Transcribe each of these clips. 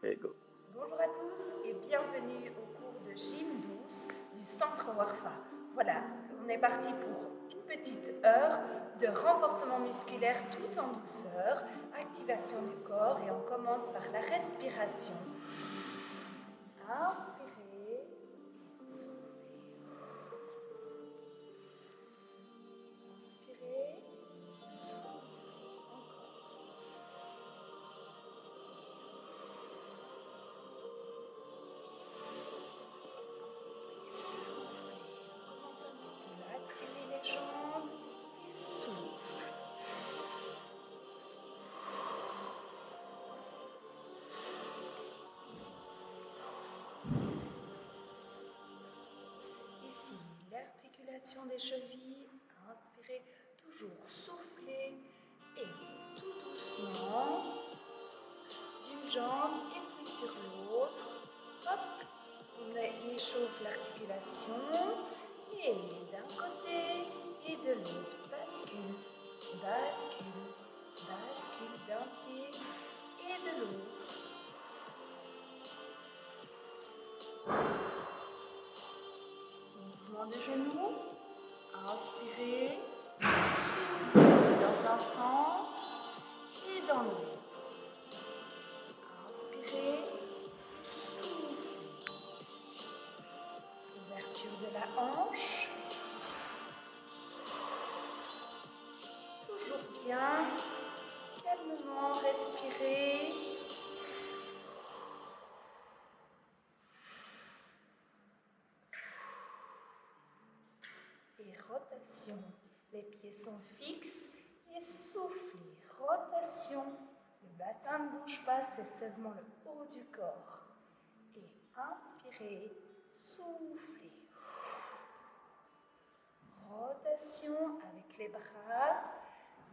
Et go. Bonjour à tous et bienvenue au cours de gym douce du Centre Warfa. Voilà, on est parti pour une petite heure de renforcement musculaire tout en douceur, activation du corps et on commence par la respiration. Inspirez et soufflez. Inspirez, soufflez encore. Soufflez. On commence un petit peu à activer les jambes et souffle. Ici, l'articulation des chevilles. Inspirez, toujours soufflez et tout doucement d'une jambe et puis sur l'autre. Hop, on échauffe l'articulation et d'un côté et de l'autre. Bascule, bascule, bascule d'un pied et de l'autre. Mouvement de genoux. Inspirez, soufflez dans un sens et dans l'autre. Inspirez, soufflez. Ouverture de la hanche. Toujours bien. Calmement respirez. Et rotation. Les pieds sont fixes et soufflez. Rotation. Le bassin ne bouge pas, c'est seulement le haut du corps. Et inspirez, soufflez. Rotation avec les bras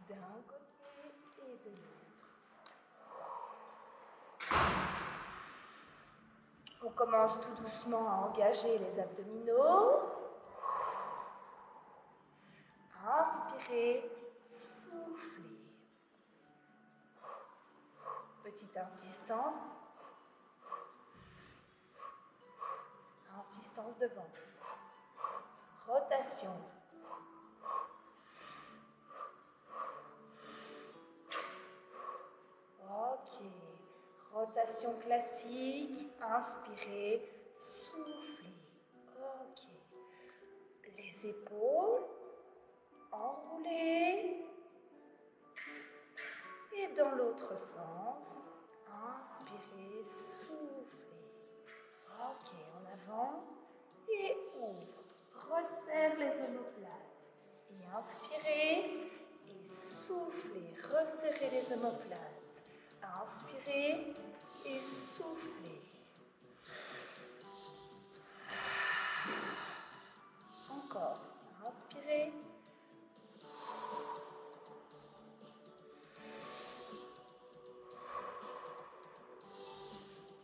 d'un côté et de l'autre. On commence tout doucement à engager les abdominaux. Inspirez, soufflez. Petite insistance. Insistance devant. Rotation. Ok. Rotation classique. Inspirez, soufflez. Ok. Les épaules. Enroulez. Et dans l'autre sens. Inspirez, soufflez. Ok, en avant. Et ouvre. Resserre les omoplates. Et inspirez. Et soufflez. Resserrez les omoplates. Inspirez. Et soufflez. Encore. Inspirez.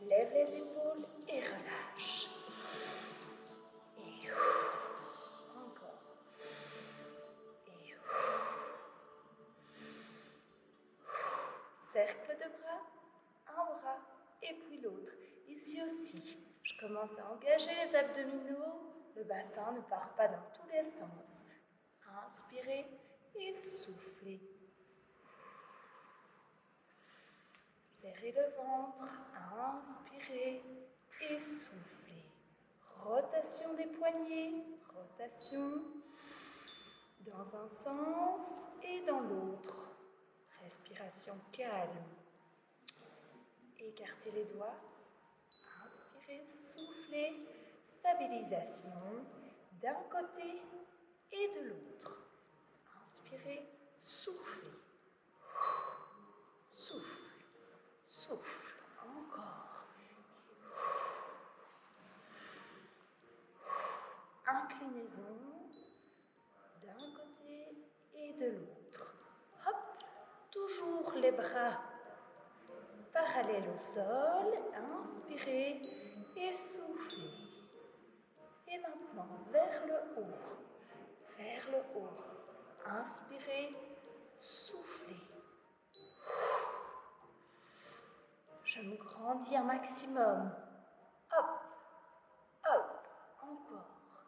Lève les épaules et relâche. Et encore. Et cercle de bras, un bras et puis l'autre. Ici aussi, je commence à engager les abdominaux. Le bassin ne part pas dans tous les sens. Inspirez et soufflez. Serrez le ventre, inspirez et soufflez. Rotation des poignets, rotation dans un sens et dans l'autre. Respiration calme. Écartez les doigts, inspirez, soufflez, stabilisation d'un côté et de l'autre. Inspirez, soufflez, souffle. Souffle, encore. Inclinaison d'un côté et de l'autre. Hop, toujours les bras parallèles au sol. Inspirez et soufflez. Et maintenant, vers le haut. Vers le haut. Inspirez, soufflez. Je me grandis un maximum. Hop, hop, encore.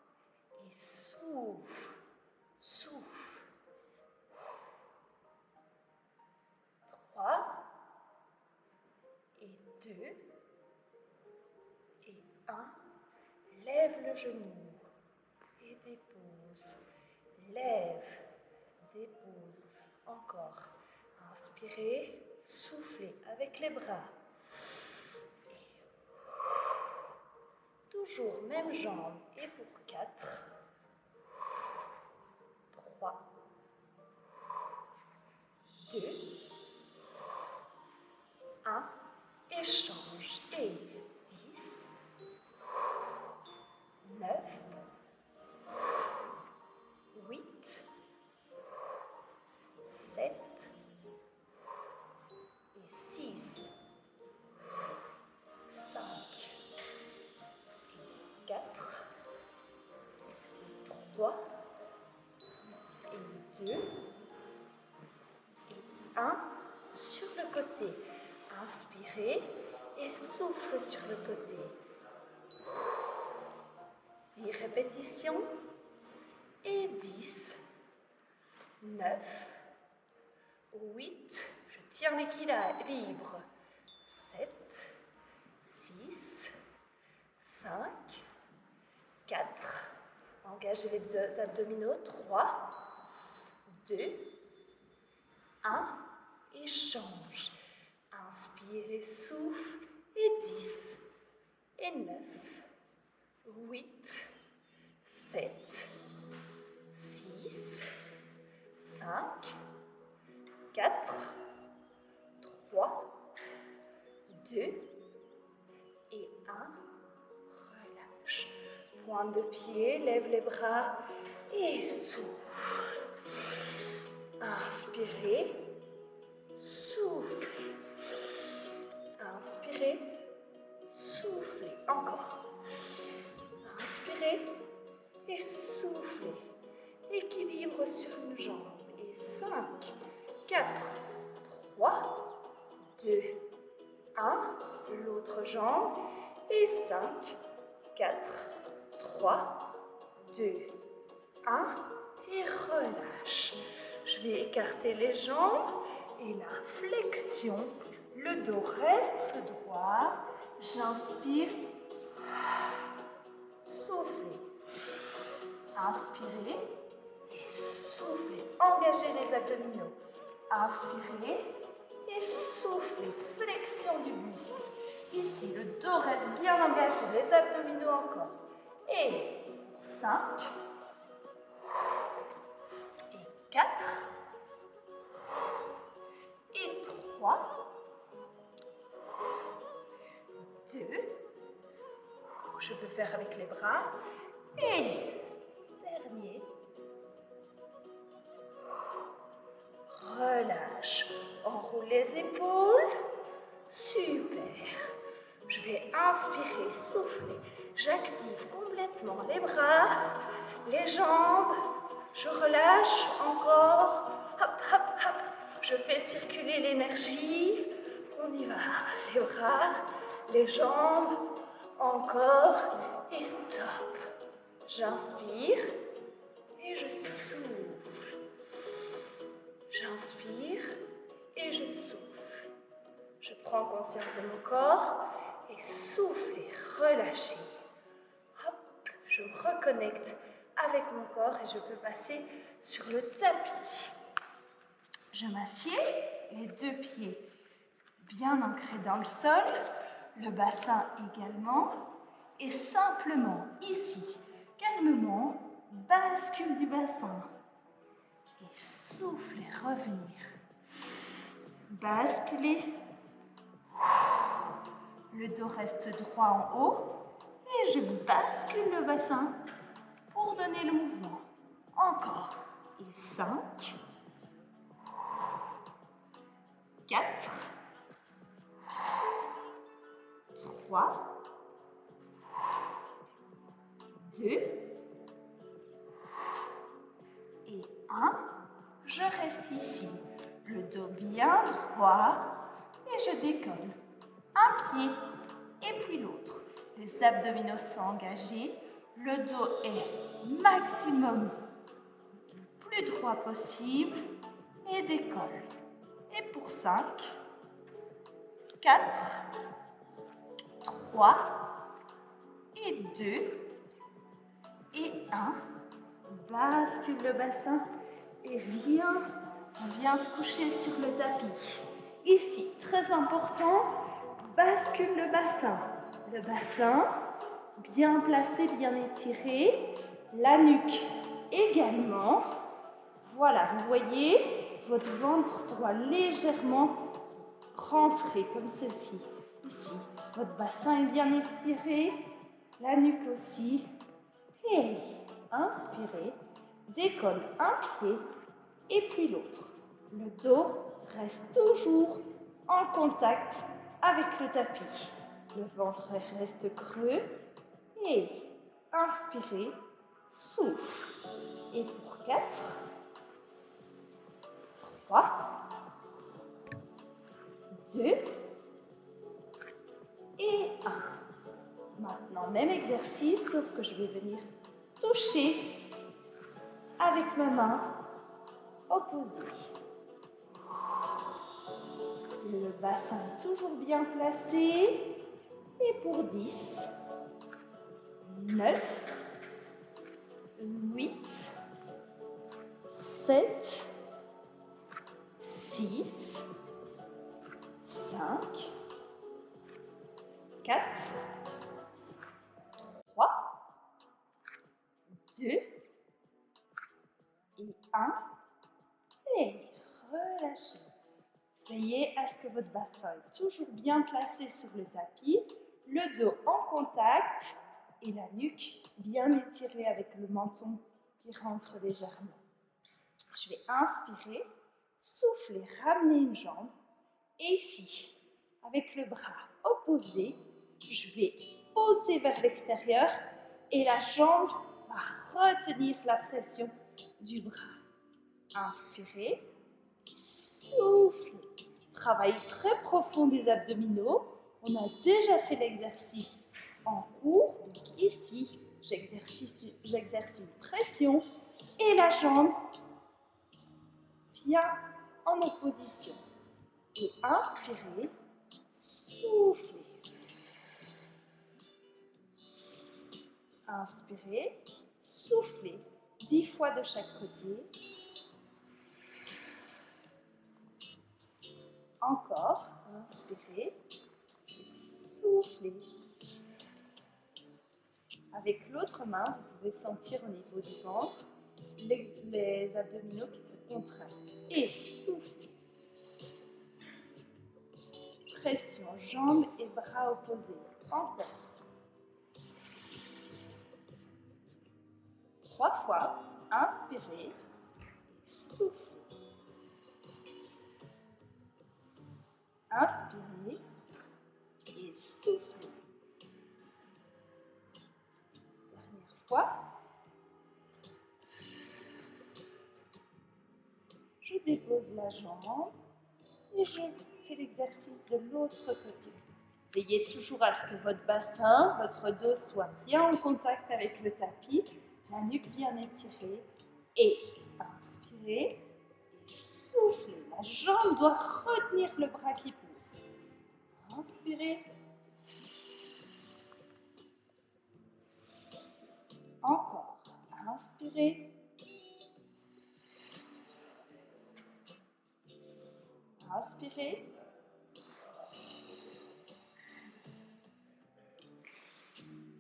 Et souffle, souffle. 3 et 2 et 1. Lève le genou et dépose. Lève, dépose. Encore. Inspirez, soufflez avec les bras. Et toujours même jambe. Et pour 4, 3, 2, 1. Échange. Et 10, 9, 8, 7 et 6, 5 et 4, 3 et 2 et 1 sur le côté. Inspirez et souffle sur le côté. 10 répétitions et 10, 9, 8, je tiens l'équilibre, 7, 6, 5, 4, engagez les deux abdominaux, 3, 2, 1, échange. Inspirez, souffle, et 10, et 9, 8, 7, 6, 5, 4, 3, 2 et 1. Relâche. Pointe de pied, lève les bras et souffle. Inspirez, souffle. Inspirez, soufflez. Encore. Inspirez et soufflez. Équilibre sur une jambe. Et 5, 4, 3, 2, 1. L'autre jambe. Et 5, 4, 3, 2, 1. Et relâche. Je vais écarter les jambes et la flexion. Le dos reste droit. J'inspire. Soufflez. Inspirez et soufflez. Engagez les abdominaux. Inspirez et soufflez. Flexion du buste. Ici, le dos reste bien engagé. Les abdominaux encore. Et pour 5 et 4 et 3, 2, je peux faire avec les bras, et dernier, relâche, enroule les épaules, super, je vais inspirer, souffler, j'active complètement les bras, les jambes, je relâche encore, hop, hop, hop, je fais circuler l'énergie, on y va, les bras, les jambes, encore, et stop. J'inspire et je souffle. J'inspire et je souffle. Je prends conscience de mon corps et souffle et relâchez. Hop, je me reconnecte avec mon corps et je peux passer sur le tapis. Je m'assieds, les deux pieds bien ancrés dans le sol, le bassin également, et simplement ici, calmement, bascule du bassin et souffle et revenir. Basculez, le dos reste droit en haut et je bascule le bassin pour donner le mouvement. Encore, et 5, 4, 3, 2 et 1. Je reste ici, le dos bien droit et je décolle. un pied et puis l'autre. Les abdominaux sont engagés, le dos est maximum plus droit possible et décolle. Et pour 5, 4, 3 et 2 et 1. Bascule le bassin et on vient se coucher sur le tapis. Ici, très important, bascule le bassin. Le bassin, bien placé, bien étiré. La nuque également. Voilà, vous voyez, votre ventre doit légèrement rentrer comme ceci. Ici, votre bassin est bien étiré. La nuque aussi. Et inspirez, décolle un pied et puis l'autre. Le dos reste toujours en contact avec le tapis. Le ventre reste creux et inspirez, souffle. Et pour 4, 3, 2 et 1. Maintenant, même exercice, sauf que je vais venir toucher avec ma main opposée. Le bassin est toujours bien placé. Et pour 10, 9, 8, 7, 6, 5, 4, 3, 2 et 1. Et relâchez. Veillez à ce que votre bassin est toujours bien placé sur le tapis, le dos en contact et la nuque bien étirée avec le menton qui rentre légèrement. Je vais inspirer, souffler, ramener une jambe. Et ici, avec le bras opposé, je vais pousser vers l'extérieur et la jambe va retenir la pression du bras. Inspirez, soufflez. Travail très profond des abdominaux. On a déjà fait l'exercice en cours. Donc ici, j'exerce une pression et la jambe vient en opposition. Et inspirez, soufflez. Inspirez, soufflez 10 fois de chaque côté. Encore, inspirez, soufflez. Avec l'autre main, vous pouvez sentir au niveau du ventre les abdominaux qui se contractent. Et soufflez. Pression, jambes et bras opposés. Encore. 3 fois. Inspirez. Soufflez. Inspirez et soufflez. Dernière fois. Je dépose la jambe et je fais l'exercice de l'autre côté. Veillez toujours à ce que votre bassin, votre dos soit bien en contact avec le tapis, la nuque bien étirée et inspirez et soufflez. La jambe doit retenir le bras qui pousse. Inspirez. Encore. Inspirez. Inspirez.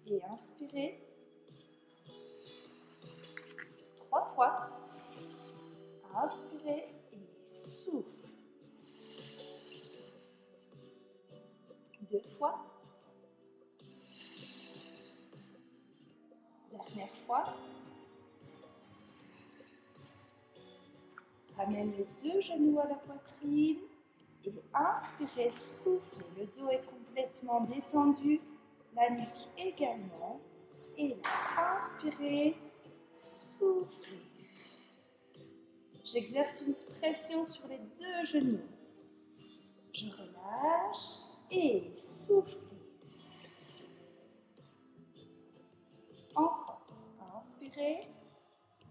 Et inspirez. 3 fois. Inspirez et soufflez. 2 fois. Dernière fois. Ramène les deux genoux à la poitrine et inspirez, soufflez. Le dos est complètement détendu, la nuque également. Et là, inspirez, soufflez. J'exerce une pression sur les deux genoux. Je relâche et soufflez. Encore. Inspirez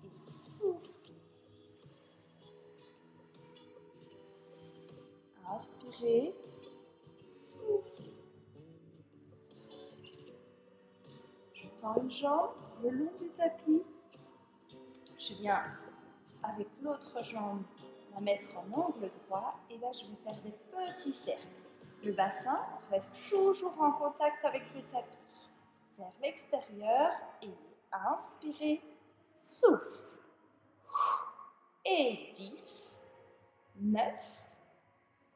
et soufflez. Inspirez, soufflez. Je tends une jambe le long du tapis. Je viens avec l'autre jambe la mettre en angle droit et là je vais faire des petits cercles. Le bassin reste toujours en contact avec le tapis. Vers l'extérieur et inspirez, souffle. Et 10, 9,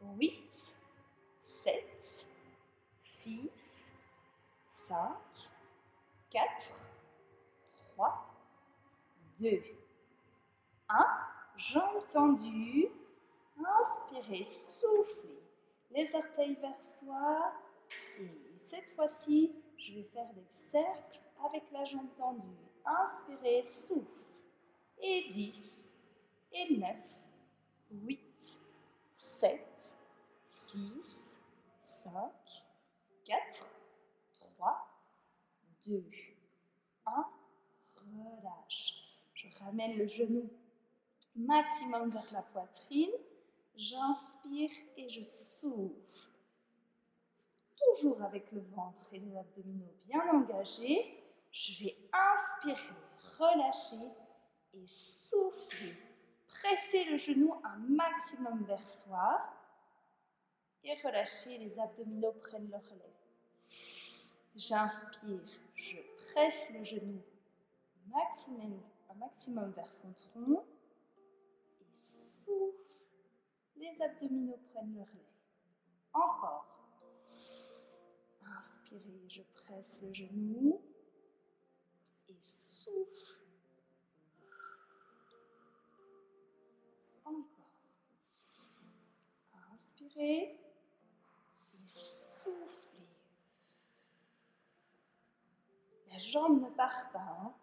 8, 7, 6, 5, 4, 3, 2, 1. Jambes tendues. Inspirez, soufflez. Les orteils vers soi. Et cette fois-ci, je vais faire des cercles avec la jambe tendue. Inspirez, souffle. Et 10, et 9, 8, 7, 6, 5, 4, 3, 2, 1. Relâche. Je ramène le genou maximum vers la poitrine. J'inspire et je souffle. Toujours avec le ventre et les abdominaux bien engagés. Je vais inspirer, relâcher et souffler. Pressez le genou un maximum vers soi et relâchez, les abdominaux prennent le relais. J'inspire, je presse le genou un maximum vers son tronc et souffle, les abdominaux prennent le relais. Encore. Inspirez, je presse le genou et souffle. Encore. Inspirez et soufflez. La jambe ne part pas, hein.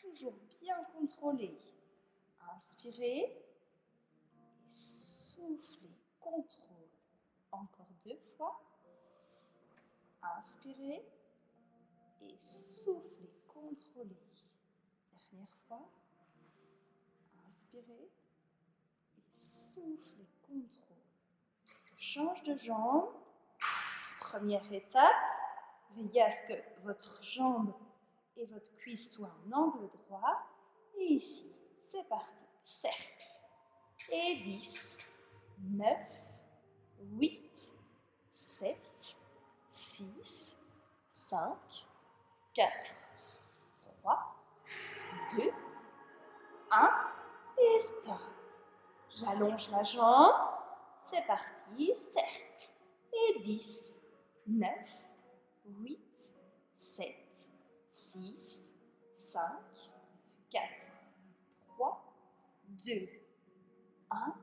Toujours bien contrôlée. Inspirez et soufflez, contrôle. Encore 2 fois. Inspirez et soufflez, contrôlez. Dernière fois. Inspirez et soufflez, contrôle. Je change de jambe. Première étape, veillez à ce que votre jambe et votre cuisse soient en angle droit. Et ici, c'est parti. Cercle. Et 10, 9, 8, 7, 6, 5, 4, 3, 2, 1. Et stop. J'allonge la jambe. C'est parti. Cercle. Et 10, 9, 8, 7, 6, 5, 4, 3, 2, 1.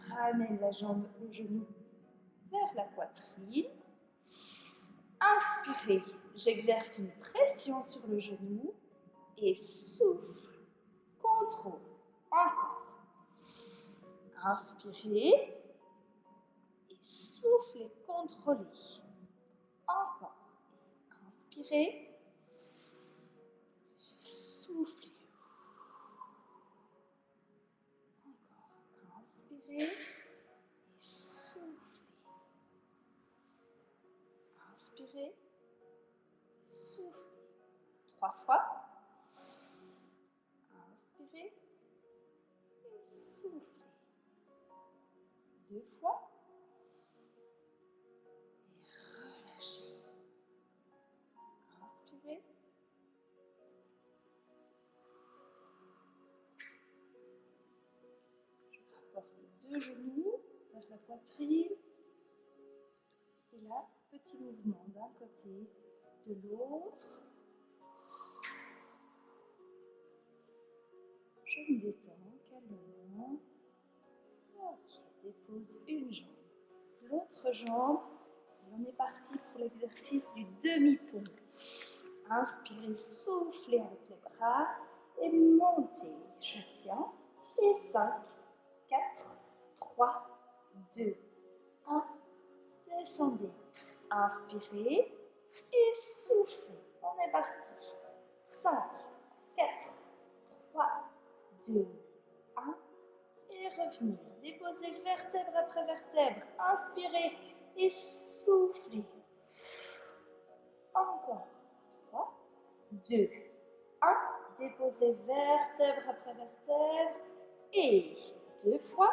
Ramène la jambe, le genou vers la poitrine. Inspirez, j'exerce une pression sur le genou et souffle, contrôle. Encore. Inspirez et soufflez, contrôlez. Encore. Inspirez, soufflez. Encore. Inspirez et soufflez. Inspirez, soufflez. 3 fois. Inspirez et soufflez. 2 fois. Et relâchez. Inspirez. Je rapporte les 2 genoux vers la poitrine. Et là, petit mouvement d'un côté, de l'autre. Je me détends calmement. Ok, dépose une jambe. L'autre jambe, et on est parti pour l'exercice du demi-pont. Inspirez, soufflez avec les bras et montez. Je tiens. Et 5, 4, 3, 2, 1. Descendez. Inspirez et soufflez. On est parti. 5, 4, 3, 2, 1. Et revenir. Déposez vertèbre après vertèbre. Inspirez et soufflez. Encore. 3, 2, 1. Déposez vertèbre après vertèbre. Et 2 fois.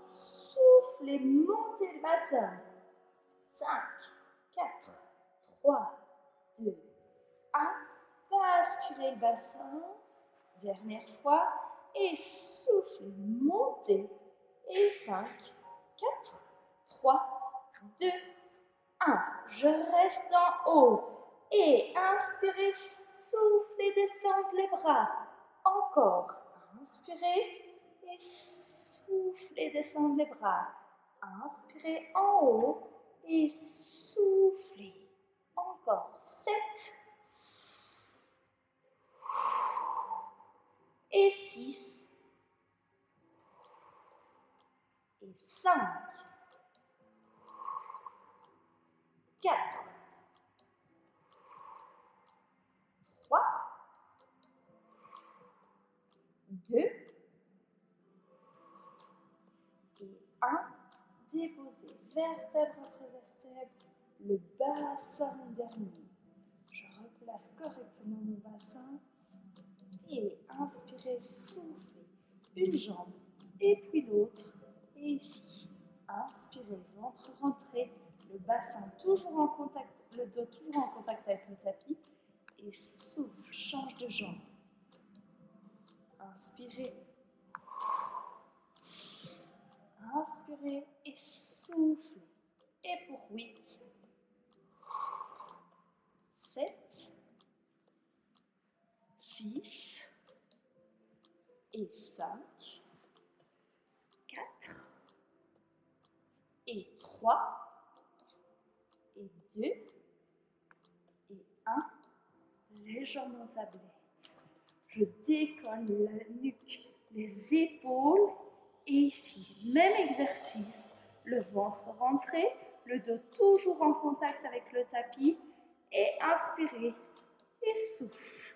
Soufflez, montez le bassin. 5, 4, 3, 2, 1. Basculez le bassin. Dernière fois. Et soufflez, montez. Et 5, 4, 3, 2, 1. Je reste en haut. Et inspirez, soufflez, descendez les bras. Encore. Inspirez et soufflez, descendez les bras. Inspirez en haut et soufflez. Encore. 7. Et 6. Et 5. 4. 3. 2. Et 1. Déposez vertèbre après vertèbre le bassin dernier. Je replace correctement mon bassin et inspirez, soufflez une jambe et puis l'autre. Et ici, inspirez, ventre rentré, le bassin toujours en contact, le dos toujours en contact avec le tapis et souffle, change de jambe. Inspirez. Inspirez et soufflez. Et pour 8, 7, 6 et 5, 4 et 3 et 2 et 1. Les jambes en tablette. Je décolle la nuque, les épaules. Et ici, même exercice. Le ventre rentré, le dos toujours en contact avec le tapis. Et inspirez et souffle.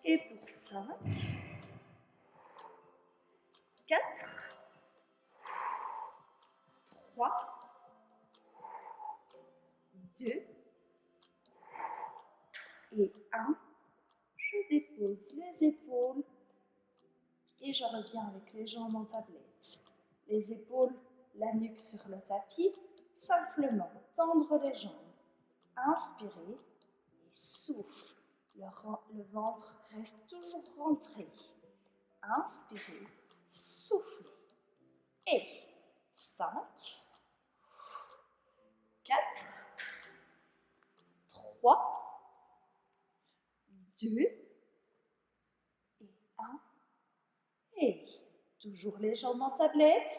Et pour 5, 4, 3, 2 et 1. Je dépose les épaules et je reviens avec les jambes en tablette. Les épaules, la nuque sur le tapis, simplement tendre les jambes. Inspirez et souffle. Le ventre reste toujours rentré. Inspirez, soufflez. Et 5, 4, 3, 2 et 1. Et toujours les jambes en tablette,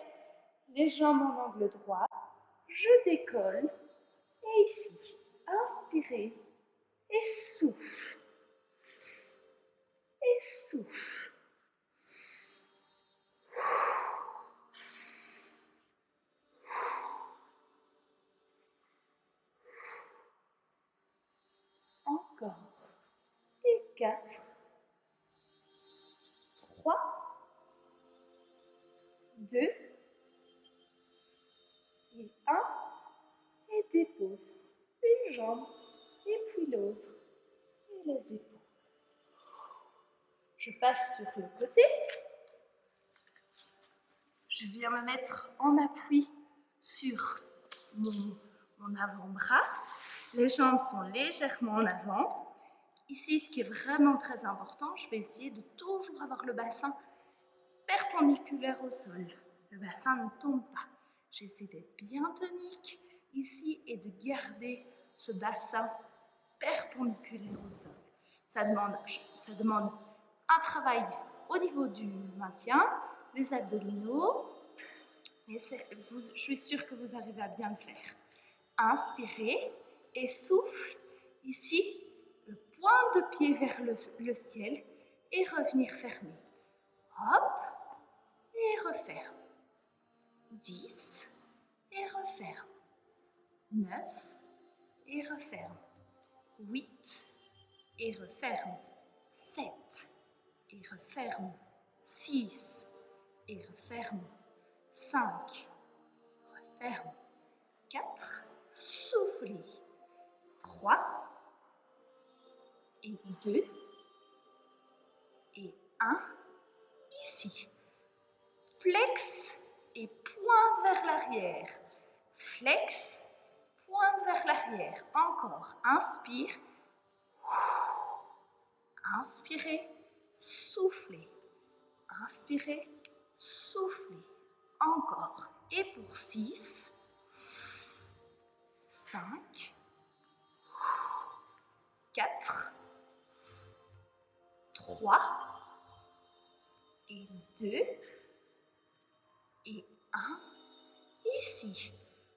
les jambes en angle droit. Je décolle. Et ici, inspirez et souffle. Et souffle. Encore. Et 4, 3, 2 et 1. Et dépose une jambe et puis l'autre. Et les épaules. Je passe sur le côté. Je viens me mettre en appui sur mon avant-bras. Les jambes sont légèrement en avant. Ici, ce qui est vraiment très important, je vais essayer de toujours avoir le bassin perpendiculaire au sol. Le bassin ne tombe pas. J'essaie d'être bien tonique ici et de garder ce bassin perpendiculaire au sol. Ça demande un travail au niveau du maintien, des abdominaux, mais je suis sûre que vous arrivez à bien le faire. Inspirez et souffle. Ici, le point de pied vers le ciel et revenir fermer. Hop, et referme. 10 et referme. 9 et referme. 8 et referme. 7 et referme. 6 et referme. 5, referme. 4, soufflez. 3 et 2 et 1. Ici. Flex et pointe vers l'arrière. Flex, pointe vers l'arrière. Encore. Inspire. Inspirez, soufflez. Inspirez, soufflez. Encore. Et pour 6, 5, 4, 3 et 2 et 1. Ici,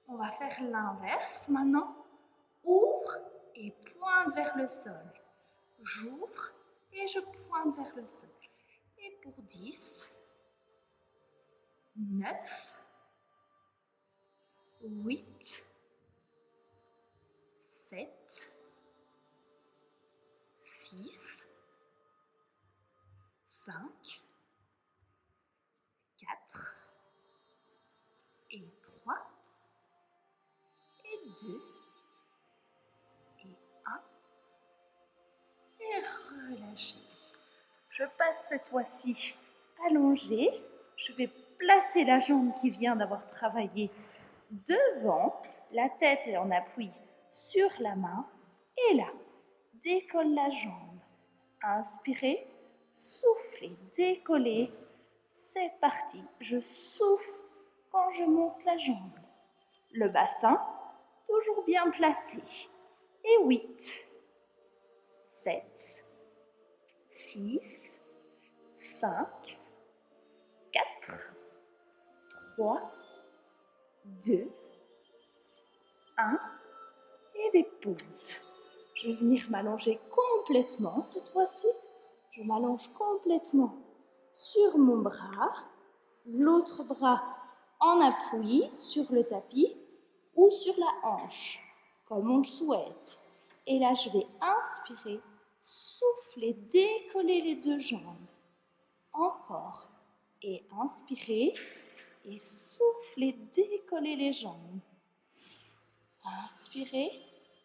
on va faire l'inverse maintenant. Ouvre et pointe vers le sol. J'ouvre et je pointe vers le sol. Et pour 10, 9, 8, 7, 6, 5, 4 et 3 et 2 et 1 et relâchez. Je passe cette fois-ci allongée. Je vais placer la jambe qui vient d'avoir travaillé devant. La tête est en appui sur la main. Et là, décolle la jambe. Inspirez, soufflez, décollez. C'est parti. Je souffle quand je monte la jambe. Le bassin, toujours bien placé. Et 8, 7, 6, 5, 4, 3, 2, 1 et des pauses. Je vais venir m'allonger complètement cette fois-ci. Je m'allonge complètement sur mon bras, l'autre bras en appui sur le tapis ou sur la hanche, comme on le souhaite. Et là, je vais inspirer, souffler, décoller les deux jambes. Encore. Et inspirez et soufflez, décollez les jambes. Inspirez,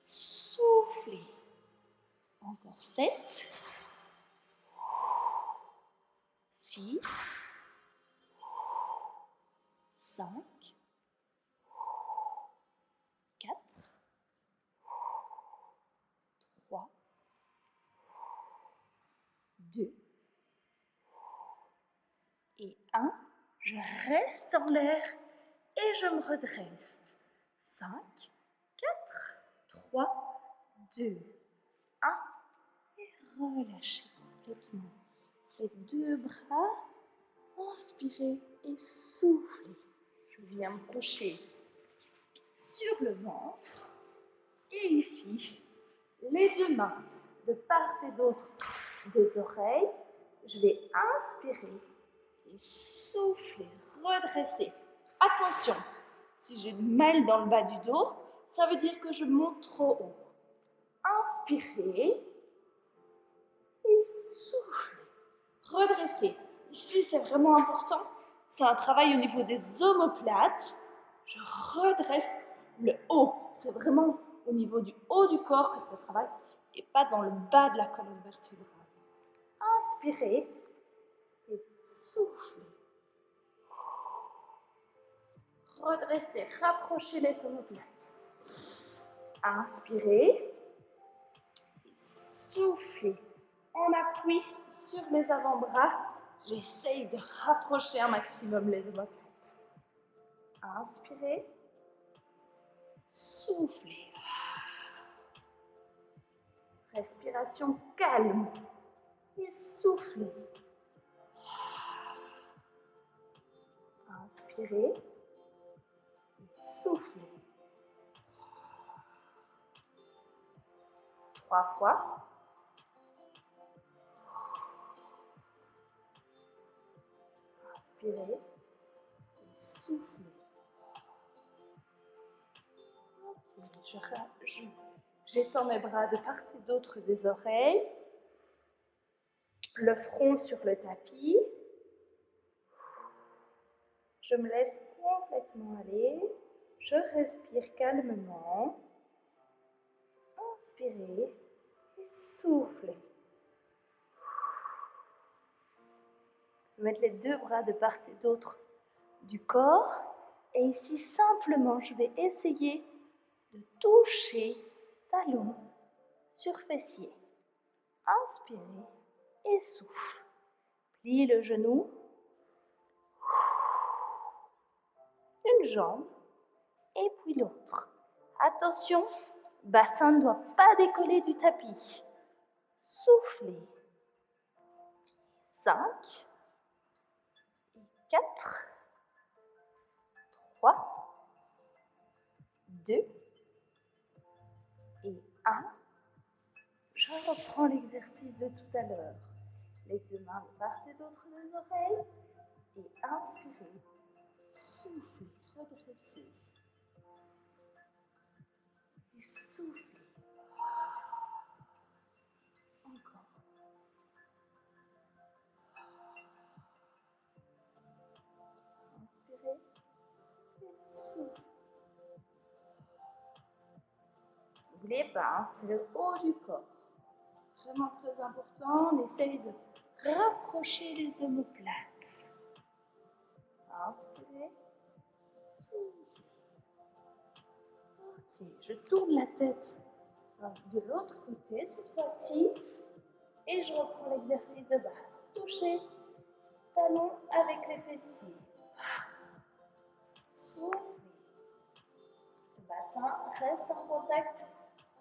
soufflez. Encore 7, 6, 5, 4, 3, 2 et 1. Je reste en l'air et je me redresse. 5, 4, 3, 2, 1 et relâchez complètement. Les deux bras, inspirez et soufflez. Je viens me coucher sur le ventre et ici, les deux mains de part et d'autre des oreilles. Je vais inspirer et souffler, redresser. Attention, si j'ai mal dans le bas du dos, ça veut dire que je monte trop haut. Inspirez et soufflez. Redressez. Ici, c'est vraiment important. C'est un travail au niveau des omoplates. Je redresse le haut. C'est vraiment au niveau du haut du corps que ça travaille et pas dans le bas de la colonne vertébrale. Inspirez et soufflez. Redressez, rapprochez les omoplates. Inspirez et soufflez. En appui sur les avant-bras, j'essaye de rapprocher un maximum les omoplates. Inspirez, soufflez. Respiration calme et soufflez. Inspirez et soufflez. 3 fois. Inspirez et soufflez. Okay. J'étends mes bras de part et d'autre des oreilles, le front sur le tapis. Je me laisse complètement aller. Je respire calmement. Inspirez et soufflez. Je vais mettre les deux bras de part et d'autre du corps. Et ici, simplement, je vais essayer de toucher talon sur fessier. Inspirez et souffle. Plie le genou. Une jambe et puis l'autre. Attention, bassin ne doit pas décoller du tapis. Soufflez. 5, 4, 3, 2 et 1. Je reprends l'exercice de tout à l'heure. Les deux mains de part et d'autre des oreilles. Et inspirez. Soufflez, redressez. Et soufflez. Encore. Inspirez et soufflez. N'oubliez pas, hein, c'est le haut du corps. Vraiment très important, on essaye de rapprocher les omoplates. Inspirez, soufflez. Ok, je tourne la tête de l'autre côté cette fois-ci et je reprends l'exercice de base. Touchez talon avec les fessiers. Soufflez. Le bassin reste en contact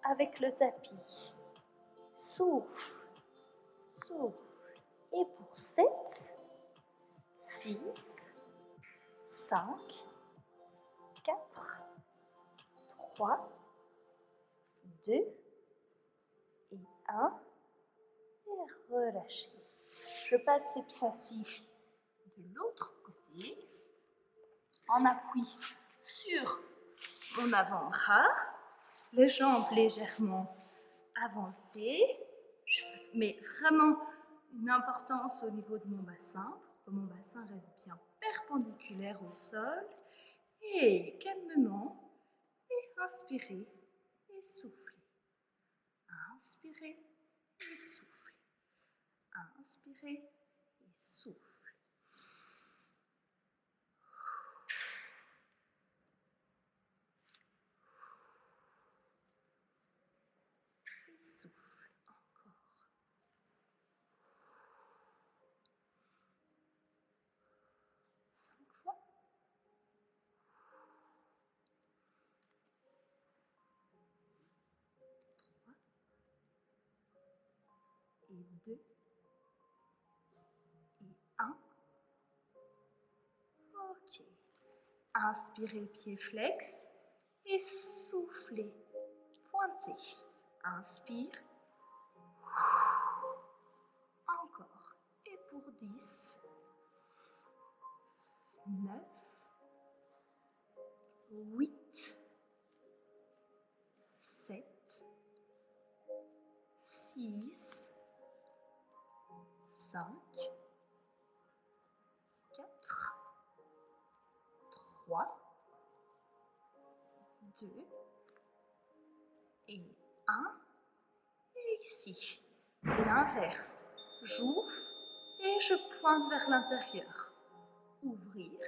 avec le tapis. Souffle, souffle. Et pour 7, 6, 5, 4, 3, 2 et 1. Et relâchez. Je passe cette fois-ci de l'autre côté en appui sur mon avant-bras, les jambes légèrement avancées. Je mets vraiment une importance au niveau de mon bassin pour que mon bassin reste bien perpendiculaire au sol. Et calmement, et inspirez et soufflez. Inspirez et soufflez. Inspirez et soufflez. Et souffle encore. 5 fois. 3 et 2 et 1. Ok. Inspirez, pied flex et soufflez. Pointez. Inspire. Encore. Et pour 10, 9, 8, 7, 6, 5, 4, 3, 2 et 1. Et ici, l'inverse. J'ouvre et je pointe vers l'intérieur. Ouvrir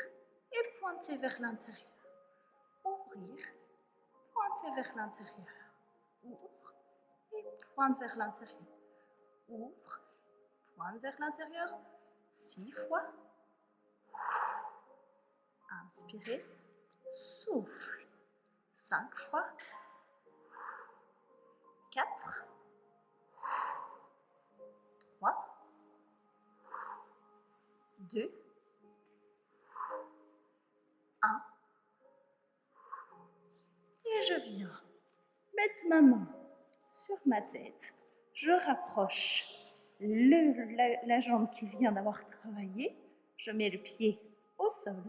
et pointer vers l'intérieur. Ouvrir, pointer vers l'intérieur. Ouvre et pointe vers l'intérieur. Ouvre, pointe vers l'intérieur. 6 fois. Inspirez, souffle. 5 fois. 4, 3, 2, 1. Et je viens mettre ma main sur ma tête. Je rapproche la jambe qui vient d'avoir travaillé. Je mets le pied au sol.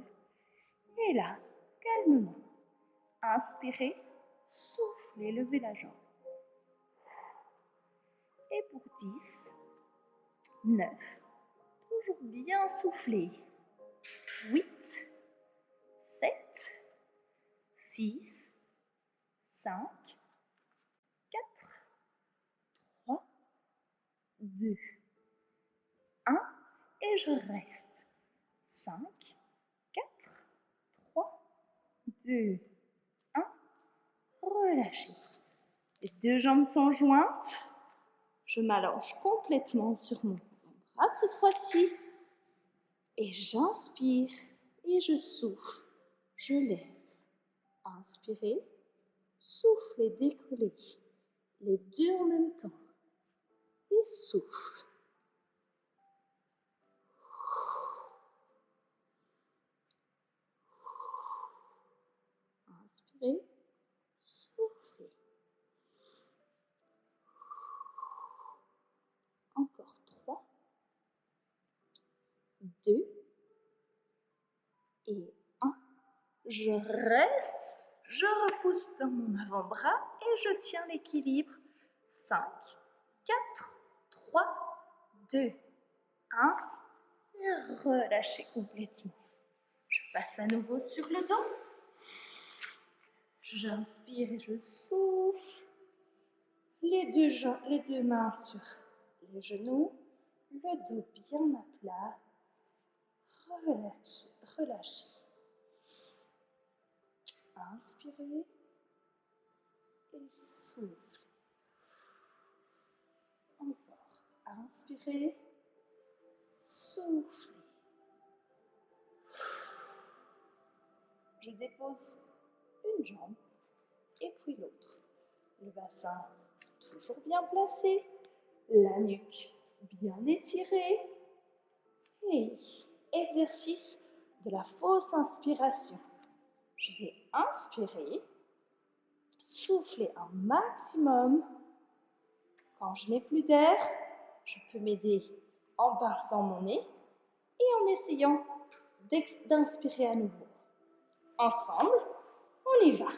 Et là, calmement, inspirez, soufflez, levez la jambe. Et pour 10, 9, toujours bien souffler. 8, 7, 6, 5, 4, 3, 2, 1. Et je reste. 5, 4, 3, 2, 1. Relâchez. Les deux jambes sont jointes. Je m'allonge complètement sur mon bras cette fois-ci. Et j'inspire et je souffle. Je lève. Inspirez, soufflez, décollez. Les deux en même temps. Et souffle. Inspirez, soufflez. Encore 3, 2 et 1. Je reste, je repousse dans mon avant-bras et je tiens l'équilibre. 5, 4, 3, 2, 1. Et relâchez complètement. Je passe à nouveau sur le dos. J'inspire et je souffle. Les deux mains sur les genoux. Le dos bien à plat. Relâchez, relâchez. Inspirez et soufflez. Encore. Inspirez, soufflez. Je dépose une jambe et puis l'autre. Le bassin toujours bien placé, la nuque bien étirée. Et exercice de la fausse inspiration. Je vais inspirer, souffler un maximum. Quand je n'ai plus d'air, je peux m'aider en pinçant mon nez et en essayant d'inspirer à nouveau. Ensemble, on y va.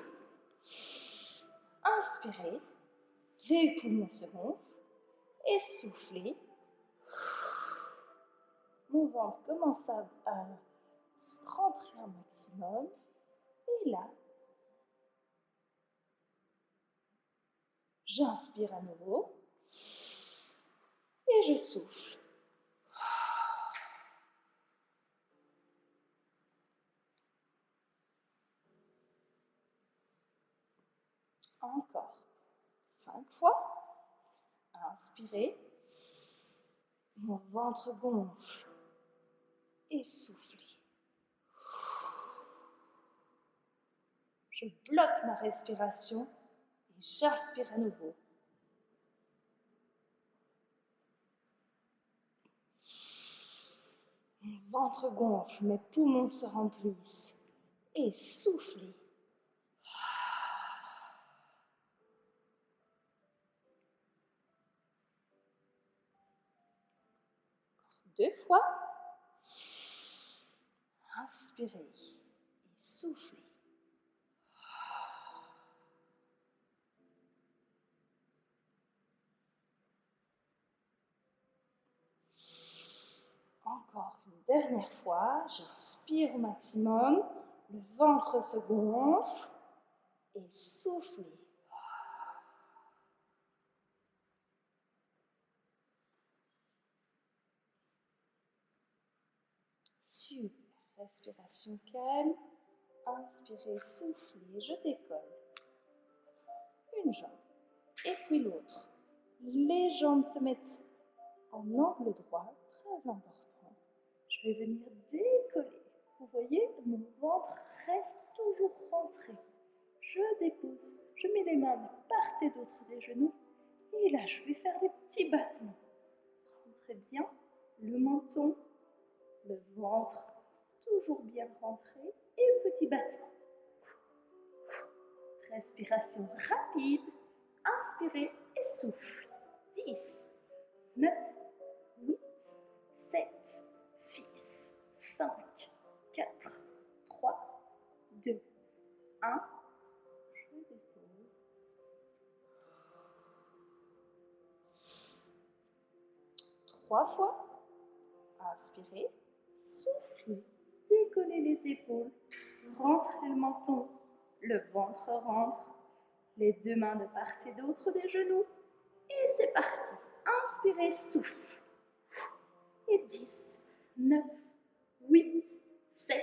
Inspirez, les poumons se gonflent et soufflez. Mon ventre commence à rentrer un maximum. Et là, j'inspire à nouveau et je souffle. Encore 5 fois. Inspirez. Mon ventre gonfle. Et soufflez. Je bloque ma respiration et j'inspire à nouveau. Mon ventre gonfle, mes poumons se remplissent. Et soufflez. 2 fois. Inspirez et soufflez. Encore une dernière fois, j'inspire au maximum, le ventre se gonfle et soufflez. Super, respiration calme, inspirez, soufflez, je décolle. Une jambe et puis l'autre. Les jambes se mettent en angle droit, très important. Je vais venir décoller. Vous voyez, mon ventre reste toujours rentré. Je dépose, je mets les mains de part et d'autre des genoux. Et là, je vais faire des petits battements. Rentrez bien le menton, le ventre, toujours bien rentré. Et petit battement. Respiration rapide. Inspirez et souffle. 10, 9, 8, 7, 6, 5, 4, 3, 2, 1. Je dépose. Trois fois. Inspirez, soufflez, décollez les épaules, rentrez le menton, le ventre rentre, les deux mains de part et d'autre des genoux. Et c'est parti. Inspirez, souffle. Et 10, 9, 8, 7,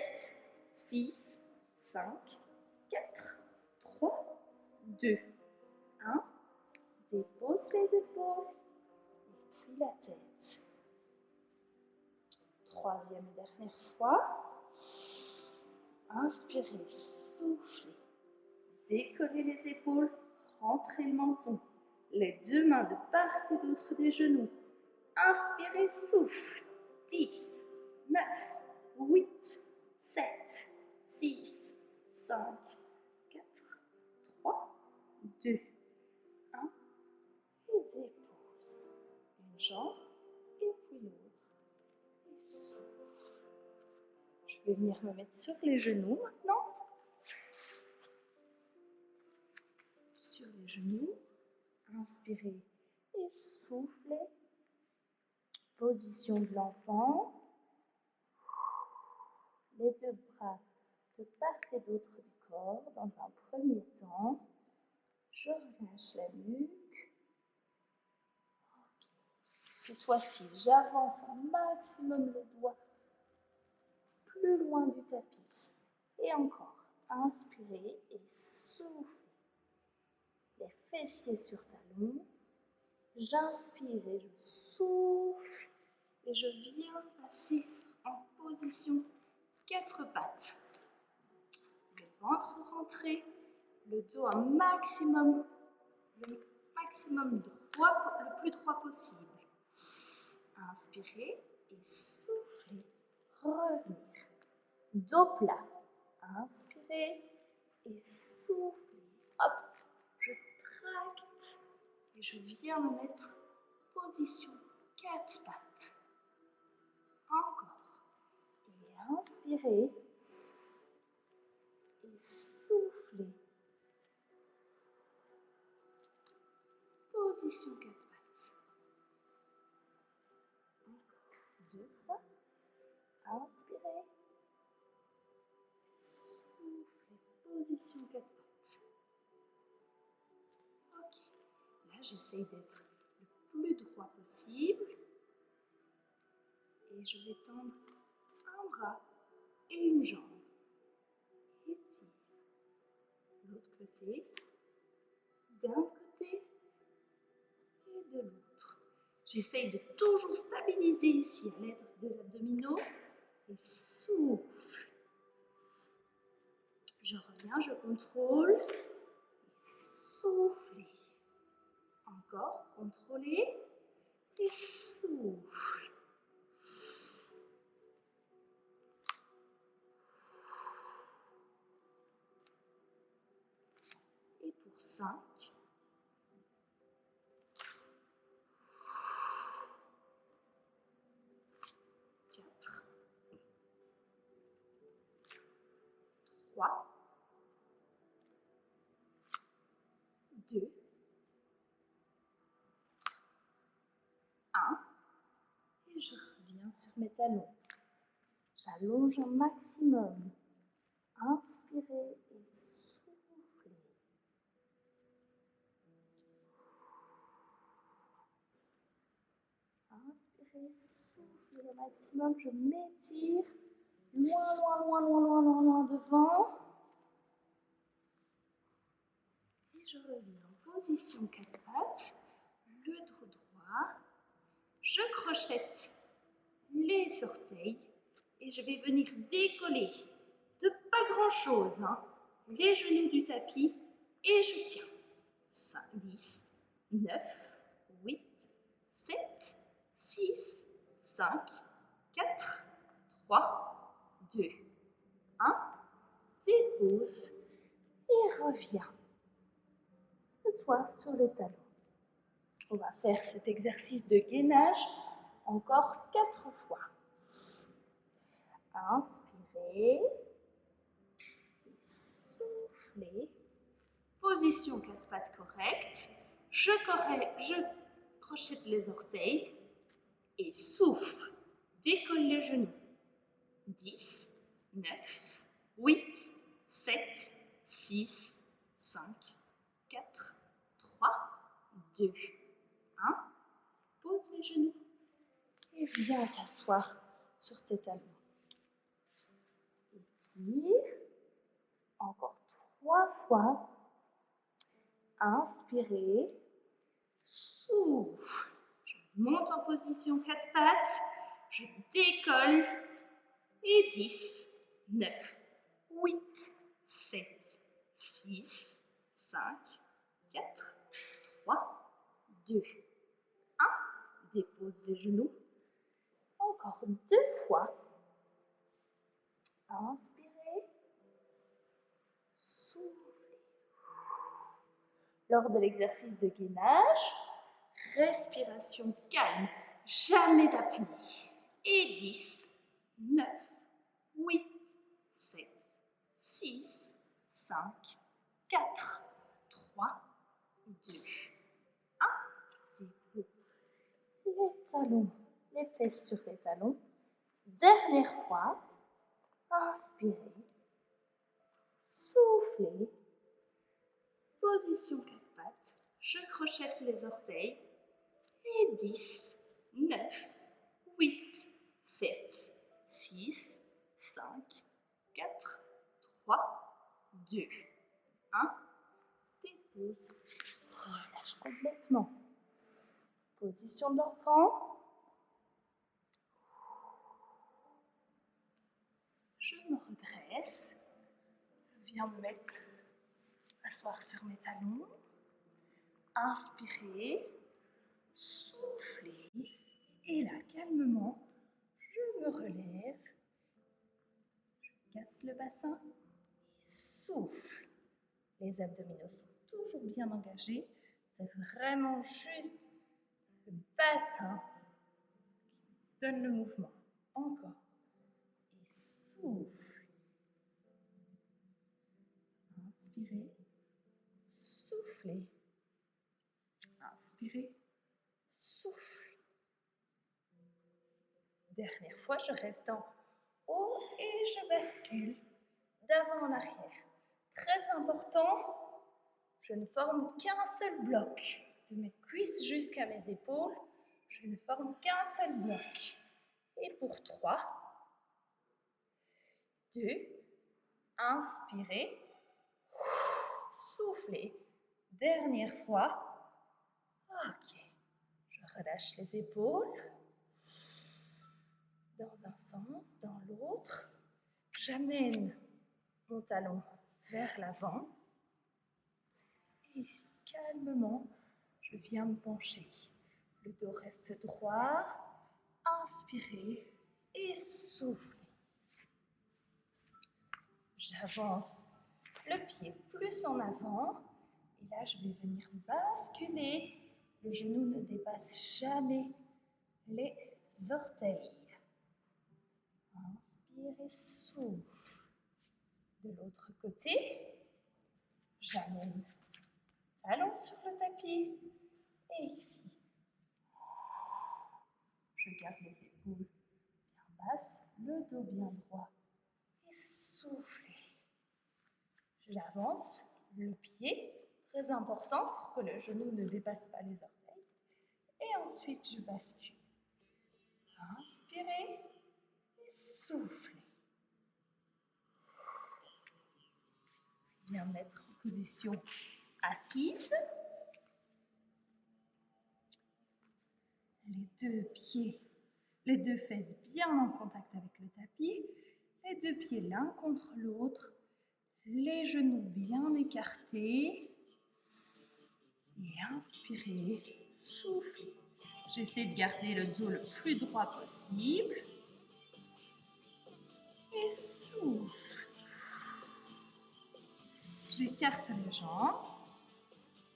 6, 5, 4, 3, 2, 1. Dépose les épaules et puis la tête. Troisième et dernière fois. Inspirez, soufflez, décollez les épaules, rentrez le menton, les deux mains de part et d'autre des genoux. Inspirez, souffle. 10, 9, 8, 7, 6, 5, 4, 3, 2, 1. Et dépose une jambe et puis l'autre. Et souffle. Je vais venir me mettre sur les genoux maintenant. Sur les genoux. Inspirez et soufflez. Position de l'enfant. Les deux bras de part et d'autre du corps. Dans un premier temps, je relâche la nuque. Ok. Cette fois-ci, j'avance un maximum le doigt plus loin du tapis. Et encore, inspirez et soufflez. Les fessiers sur talons. J'inspire et je souffle. Et je viens passer en position 4 pattes. Le ventre rentré, le dos un maximum, le maximum droit, le plus droit possible. Inspirez et soufflez. Revenir. Dos plat. Inspirez et soufflez. Hop, je tracte et je viens me mettre position 4 pattes. Encore. Et inspirez. Et soufflez. Position 4 pattes. Encore. 2 fois. Inspirez. Soufflez. Position 4 pattes. Ok. Là, j'essaye d'être le plus droit possible. Et je vais tendre un bras et une jambe. Étire. L'autre côté. D'un côté et de l'autre. J'essaye de toujours stabiliser ici à l'aide des abdominaux. Et souffle. Je reviens, je contrôle. Et soufflez. Encore, contrôlez. Et souffle. Et pour 5. 4. 3. 2. 1. Et je reviens sur mes talons. J'allonge un maximum. Inspirez et soufflez. Inspirez, soufflez au maximum. Je m'étire. Loin, loin, loin, loin, loin, loin, loin devant. Et je reviens en position 4 pattes. Le dos droit. Je crochette les orteils. Et je vais venir décoller de pas grand chose, hein, les genoux du tapis et je tiens. 5, 10, 9, 8, 7, 6, 5, 4, 3, 2, 1. Dépose et reviens. S'assois sur les talons. On va faire cet exercice de gainage encore 4 fois. Inspirez. Et soufflez. Position 4 pattes correcte. Je crochette les orteils. Et souffle. Décolle les genoux. 10, 9, 8, 7, 6, 5, 4, 3, 2, 1. Pose les genoux et viens t'asseoir sur tes talons. Étire. Encore 3 fois. Inspirez. Souffle. Je monte en position 4 pattes. Je décolle. Et 10, 9, 8, 7, 6, 5, 4, 3, 2, 1. Dépose les genoux. Encore 2 fois. Inspirez. Soufflez. Lors de l'exercice de gainage, respiration calme, jamais d'apnée. Et 10, 9, 8, 7, 6, 5, 4, 3, 2, 1. Dépose les talons, les fesses sur les talons. Dernière fois. Inspirez. Soufflez. Position 4 pattes. Je crochette les orteils. Et 10, 9, 8, 7, 6, 5, 4, 3, 2, 1. Dépose. Relâche complètement. Position d'enfant. Je me redresse. Je viens me asseoir sur mes talons. Inspirez. Soufflez. Et là, calmement, je me relève. Je casse le bassin. Et souffle. Les abdominaux sont toujours bien engagés. C'est vraiment juste le bassin qui donne le mouvement. Encore. Et souffle. Inspirez. Soufflez. Inspirez. Souffle. Dernière fois, je reste en haut et je bascule d'avant en arrière. Très important, je ne forme qu'un seul bloc. De mes cuisses jusqu'à mes épaules, je ne forme qu'un seul bloc. Et pour 3, 2, inspirez, soufflez. Dernière fois. Ok. Je relâche les épaules. Dans un sens, dans l'autre. J'amène mon talon vers l'avant. Et ici, calmement, je viens me pencher. Le dos reste droit. Inspirez et soufflez. J'avance le pied plus en avant. Et là, je vais venir basculer. Le genou ne dépasse jamais les orteils. Inspire et souffle. De l'autre côté, j'amène talon sur le tapis. Et ici, je garde les épaules bien basses, le dos bien droit. Et soufflez. J'avance le pied, très important pour que le genou ne dépasse pas les orteils. Et ensuite, je bascule. Inspirez et soufflez. Bien mettre en position assise. Les deux pieds, les deux fesses bien en contact avec le tapis. Les deux pieds l'un contre l'autre. Les genoux bien écartés. Et inspirez, soufflez. J'essaie de garder le dos le plus droit possible. Et souffle. J'écarte les jambes.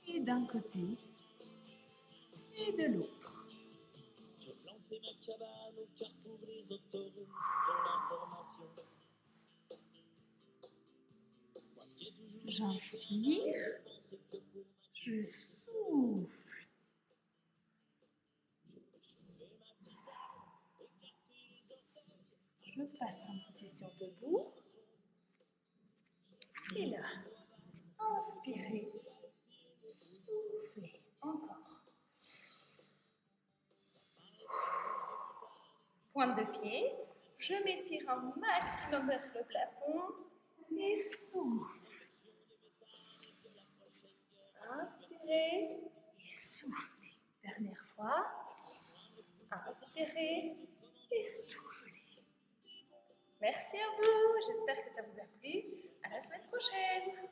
Et d'un côté et de l'autre. J'inspire, je souffle. Je passe en position debout. Et là, inspirez, soufflez, encore. Pointe de pied, je m'étire un maximum vers le plafond et souffle. Inspirez et soufflez. Dernière fois. Inspirez et soufflez. Merci à vous, j'espère que ça vous a plu. À la semaine prochaine.